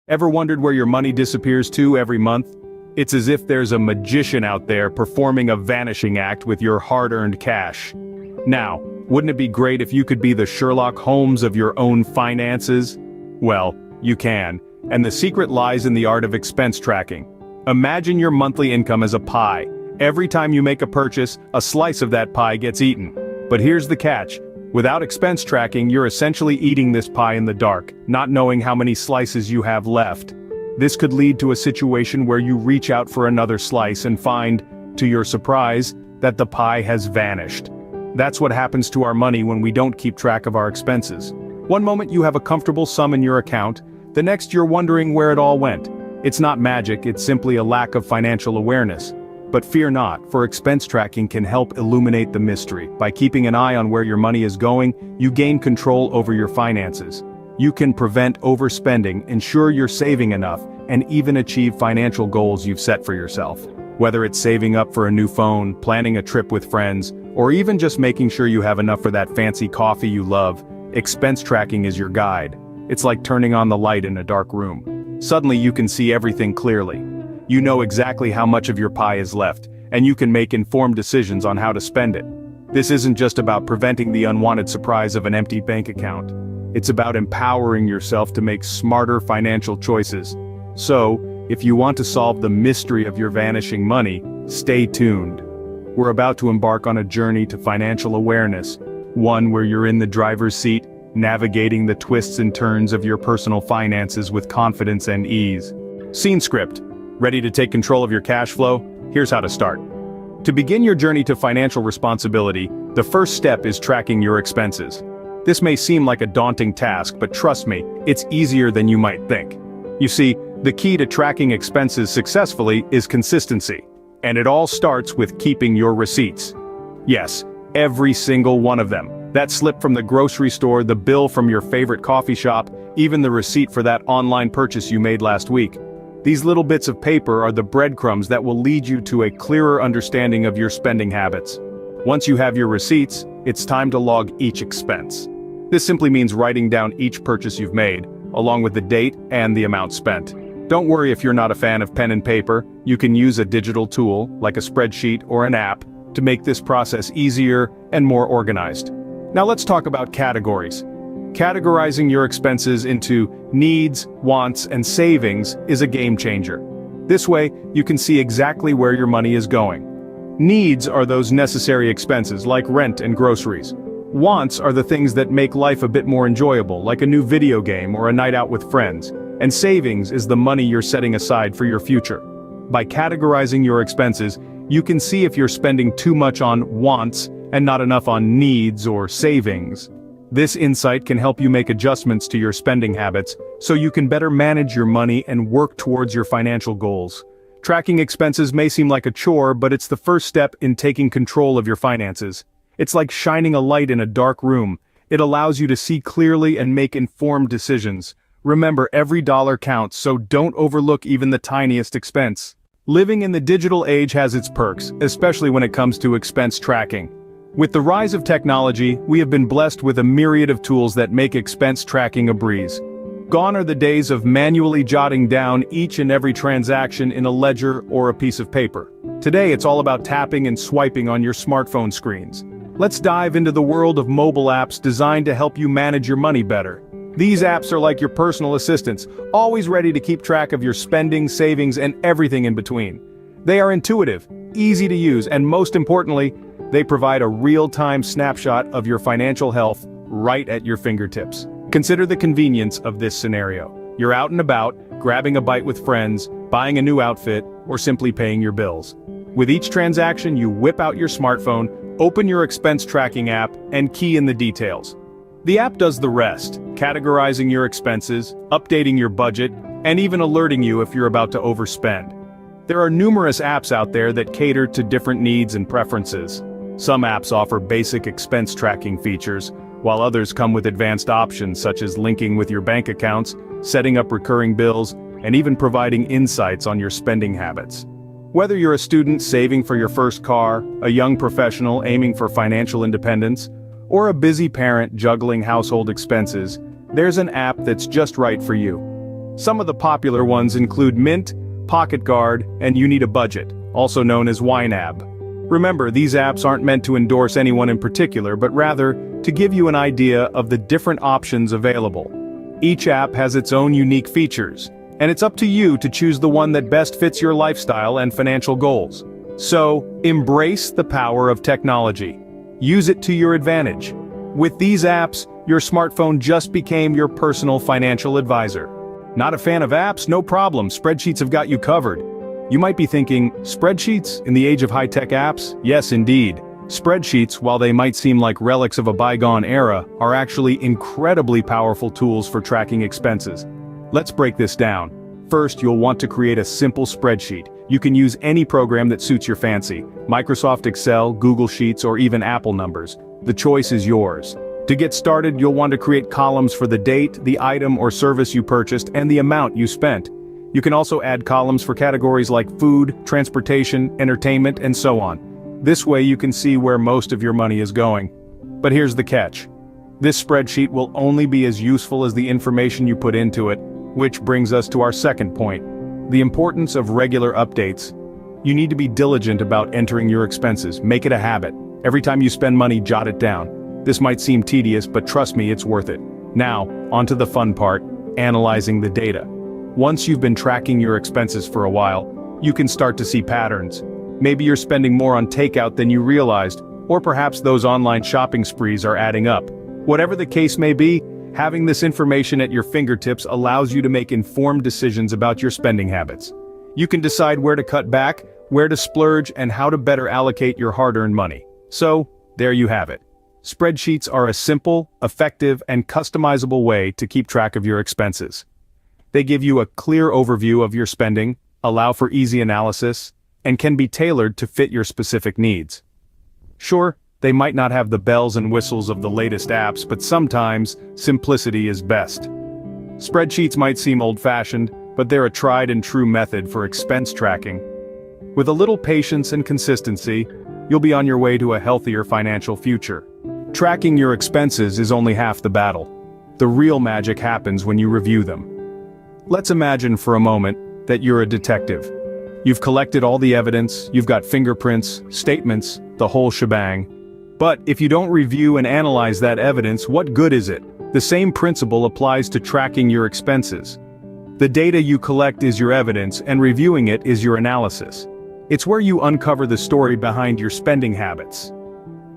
Ever wondered where your money disappears to every month? It's as if there's a magician out there performing a vanishing act with your hard-earned cash. Now, wouldn't it be great if you could be the Sherlock Holmes of your own finances? Well, you can, and the secret lies in the art of expense tracking. Imagine your monthly income as a pie. Every time you make a purchase, a slice of that pie gets eaten. But here's the catch. Without expense tracking, you're essentially eating this pie in the dark, not knowing how many slices you have left. This could lead to a situation where you reach out for another slice and find, to your surprise, that the pie has vanished. That's what happens to our money when we don't keep track of our expenses. One moment you have a comfortable sum in your account, the next you're wondering where it all went. It's not magic, it's simply a lack of financial awareness. But fear not, for expense tracking can help illuminate the mystery. By keeping an eye on where your money is going, you gain control over your finances. You can prevent overspending, ensure you're saving enough, and even achieve financial goals you've set for yourself. Whether it's saving up for a new phone, planning a trip with friends, or even just making sure you have enough for that fancy coffee you love, expense tracking is your guide. It's like turning on the light in a dark room. Suddenly you can see everything clearly. You know exactly how much of your pie is left, and you can make informed decisions on how to spend it. This isn't just about preventing the unwanted surprise of an empty bank account. It's about empowering yourself to make smarter financial choices. So, if you want to solve the mystery of your vanishing money, stay tuned. We're about to embark on a journey to financial awareness, one where you're in the driver's seat, navigating the twists and turns of your personal finances with confidence and ease. Scene script. Ready to take control of your cash flow? Here's how to start. To begin your journey to financial responsibility, the first step is tracking your expenses. This may seem like a daunting task, but trust me, it's easier than you might think. You see, the key to tracking expenses successfully is consistency. And it all starts with keeping your receipts. Yes, every single one of them. That slip from the grocery store, the bill from your favorite coffee shop, even the receipt for that online purchase you made last week. These little bits of paper are the breadcrumbs that will lead you to a clearer understanding of your spending habits. Once you have your receipts, it's time to log each expense. This simply means writing down each purchase you've made, along with the date and the amount spent. Don't worry if you're not a fan of pen and paper, you can use a digital tool, like a spreadsheet or an app, to make this process easier and more organized. Now let's talk about categories. Categorizing your expenses into needs, wants, and savings is a game changer. This way, you can see exactly where your money is going. Needs are those necessary expenses like rent and groceries. Wants are the things that make life a bit more enjoyable, like a new video game or a night out with friends. And savings is the money you're setting aside for your future. By categorizing your expenses, you can see if you're spending too much on wants and not enough on needs or savings. This insight can help you make adjustments to your spending habits so you can better manage your money and work towards your financial goals. Tracking expenses may seem like a chore, but it's the first step in taking control of your finances. It's like shining a light in a dark room. It allows you to see clearly and make informed decisions. Remember, every dollar counts, so don't overlook even the tiniest expense. Living in the digital age has its perks, especially when it comes to expense tracking. With the rise of technology, we have been blessed with a myriad of tools that make expense tracking a breeze. Gone are the days of manually jotting down each and every transaction in a ledger or a piece of paper. Today it's all about tapping and swiping on your smartphone screens. Let's dive into the world of mobile apps designed to help you manage your money better. These apps are like your personal assistants, always ready to keep track of your spending, savings, and everything in between. They are intuitive, easy to use, and most importantly, they provide a real-time snapshot of your financial health right at your fingertips. Consider the convenience of this scenario. You're out and about, grabbing a bite with friends, buying a new outfit, or simply paying your bills. With each transaction, you whip out your smartphone, open your expense tracking app, and key in the details. The app does the rest, categorizing your expenses, updating your budget, and even alerting you if you're about to overspend. There are numerous apps out there that cater to different needs and preferences. Some apps offer basic expense tracking features, while others come with advanced options such as linking with your bank accounts, setting up recurring bills, and even providing insights on your spending habits. Whether you're a student saving for your first car, a young professional aiming for financial independence, or a busy parent juggling household expenses, there's an app that's just right for you. Some of the popular ones include Mint, Pocket Guard, and You Need a Budget, also known as YNAB. Remember, these apps aren't meant to endorse anyone in particular, but rather to give you an idea of the different options available. Each app has its own unique features, and it's up to you to choose the one that best fits your lifestyle and financial goals. So, embrace the power of technology. Use it to your advantage. With these apps, your smartphone just became your personal financial advisor. Not a fan of apps? No problem, spreadsheets have got you covered. You might be thinking, spreadsheets in the age of high-tech apps? Yes, indeed. Spreadsheets, while they might seem like relics of a bygone era, are actually incredibly powerful tools for tracking expenses. Let's break this down. First, you'll want to create a simple spreadsheet. You can use any program that suits your fancy. Microsoft Excel, Google Sheets, or even Apple numbers. The choice is yours. To get started, you'll want to create columns for the date, the item or service you purchased, and the amount you spent. You can also add columns for categories like food, transportation, entertainment, and so on. This way you can see where most of your money is going. But here's the catch. This spreadsheet will only be as useful as the information you put into it, which brings us to our second point. The importance of regular updates. You need to be diligent about entering your expenses. Make it a habit. Every time you spend money, jot it down. This might seem tedious, but trust me, it's worth it. Now, onto the fun part, analyzing the data. Once you've been tracking your expenses for a while, you can start to see patterns. Maybe you're spending more on takeout than you realized, or perhaps those online shopping sprees are adding up. Whatever the case may be, having this information at your fingertips allows you to make informed decisions about your spending habits. You can decide where to cut back, where to splurge, and how to better allocate your hard-earned money. So, there you have it. Spreadsheets are a simple, effective, and customizable way to keep track of your expenses. They give you a clear overview of your spending, allow for easy analysis, and can be tailored to fit your specific needs. Sure, they might not have the bells and whistles of the latest apps, but sometimes, simplicity is best. Spreadsheets might seem old-fashioned, but they're a tried and true method for expense tracking. With a little patience and consistency, you'll be on your way to a healthier financial future. Tracking your expenses is only half the battle. The real magic happens when you review them. Let's imagine for a moment that you're a detective. You've collected all the evidence, you've got fingerprints, statements, the whole shebang. But if you don't review and analyze that evidence, what good is it? The same principle applies to tracking your expenses. The data you collect is your evidence, and reviewing it is your analysis. It's where you uncover the story behind your spending habits.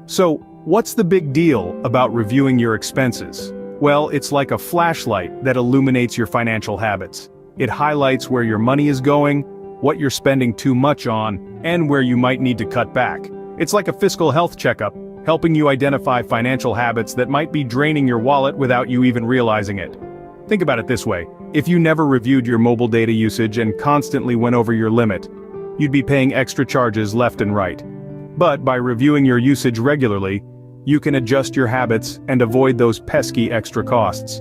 So, what's the big deal about reviewing your expenses? Well, it's like a flashlight that illuminates your financial habits. It highlights where your money is going, what you're spending too much on, and where you might need to cut back. It's like a fiscal health checkup, helping you identify financial habits that might be draining your wallet without you even realizing it. Think about it this way. If you never reviewed your mobile data usage and constantly went over your limit, you'd be paying extra charges left and right. But by reviewing your usage regularly, you can adjust your habits and avoid those pesky extra costs.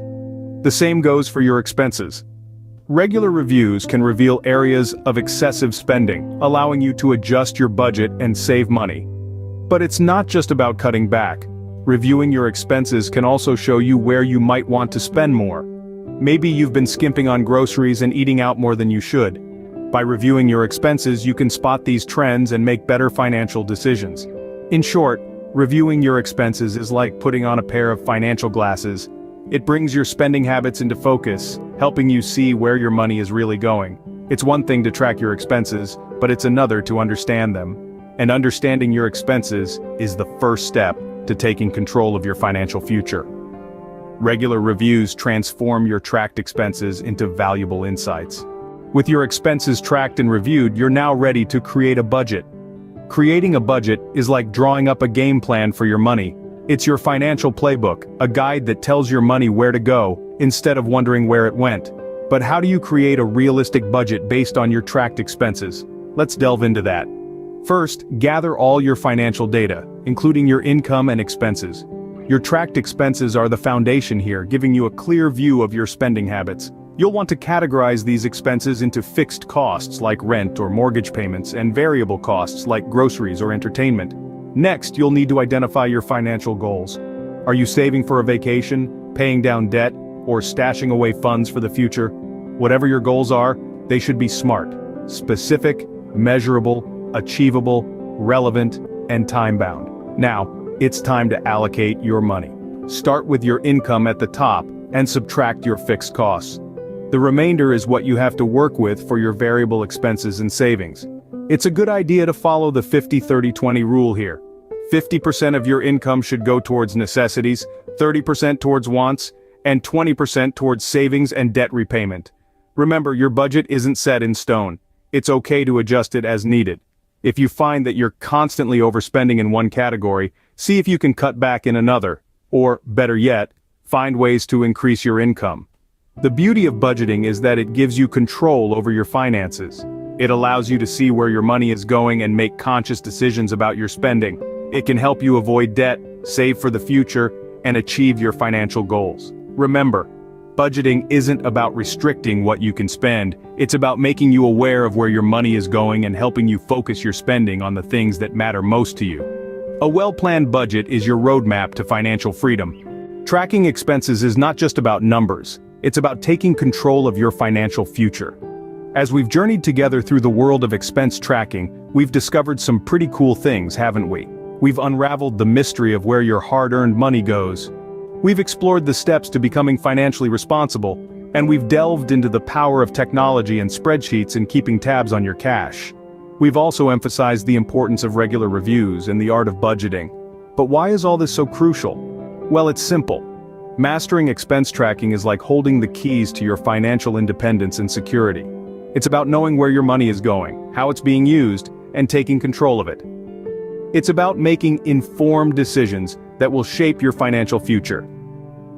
The same goes for your expenses. Regular reviews can reveal areas of excessive spending, allowing you to adjust your budget and save money. But it's not just about cutting back. Reviewing your expenses can also show you where you might want to spend more. Maybe you've been skimping on groceries and eating out more than you should. By reviewing your expenses, you can spot these trends and make better financial decisions. In short, reviewing your expenses is like putting on a pair of financial glasses. It brings your spending habits into focus, helping you see where your money is really going. It's one thing to track your expenses, but it's another to understand them. And understanding your expenses is the first step to taking control of your financial future. Regular reviews transform your tracked expenses into valuable insights. With your expenses tracked and reviewed, you're now ready to create a budget. Creating a budget is like drawing up a game plan for your money. It's your financial playbook, a guide that tells your money where to go, instead of wondering where it went. But how do you create a realistic budget based on your tracked expenses? Let's delve into that. First, gather all your financial data, including your income and expenses. Your tracked expenses are the foundation here, giving you a clear view of your spending habits. You'll want to categorize these expenses into fixed costs like rent or mortgage payments and variable costs like groceries or entertainment. Next, you'll need to identify your financial goals. Are you saving for a vacation, paying down debt, or stashing away funds for the future? Whatever your goals are, they should be smart, specific, measurable, achievable, relevant, and time-bound. Now, it's time to allocate your money. Start with your income at the top and subtract your fixed costs. The remainder is what you have to work with for your variable expenses and savings. It's a good idea to follow the 50-30-20 rule here. 50% of your income should go towards necessities, 30% towards wants, and 20% towards savings and debt repayment. Remember, your budget isn't set in stone. It's okay to adjust it as needed. If you find that you're constantly overspending in one category, see if you can cut back in another, or, better yet, find ways to increase your income. The beauty of budgeting is that it gives you control over your finances. It allows you to see where your money is going and make conscious decisions about your spending. It can help you avoid debt, save for the future, and achieve your financial goals. Remember, budgeting isn't about restricting what you can spend, it's about making you aware of where your money is going and helping you focus your spending on the things that matter most to you. A well-planned budget is your roadmap to financial freedom. Tracking expenses is not just about numbers, it's about taking control of your financial future. As we've journeyed together through the world of expense tracking, we've discovered some pretty cool things, haven't we? We've unraveled the mystery of where your hard-earned money goes. We've explored the steps to becoming financially responsible, and we've delved into the power of technology and spreadsheets in keeping tabs on your cash. We've also emphasized the importance of regular reviews and the art of budgeting. But why is all this so crucial? Well, it's simple. Mastering expense tracking is like holding the keys to your financial independence and security. It's about knowing where your money is going, how it's being used, and taking control of it. It's about making informed decisions that will shape your financial future.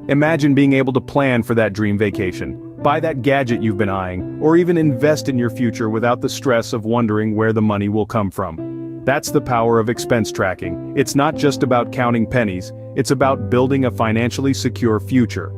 Imagine being able to plan for that dream vacation, buy that gadget you've been eyeing, or even invest in your future without the stress of wondering where the money will come from. That's the power of expense tracking. It's not just about counting pennies, it's about building a financially secure future.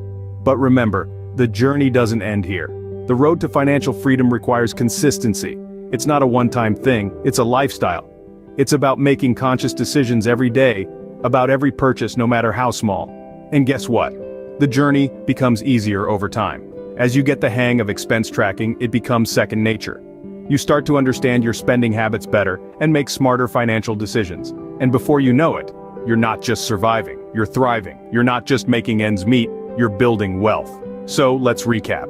But remember, the journey doesn't end here. The road to financial freedom requires consistency. It's not a one-time thing, it's a lifestyle. It's about making conscious decisions every day, about every purchase no matter how small. And guess what? The journey becomes easier over time. As you get the hang of expense tracking, it becomes second nature. You start to understand your spending habits better and make smarter financial decisions. And before you know it, you're not just surviving, you're thriving. You're not just making ends meet, you're building wealth. So let's recap.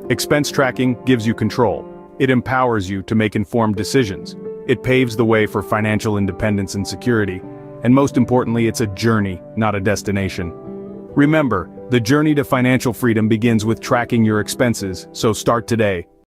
Expense tracking gives you control. It empowers you to make informed decisions. It paves the way for financial independence and security. And most importantly, it's a journey, not a destination. Remember, the journey to financial freedom begins with tracking your expenses, so start today.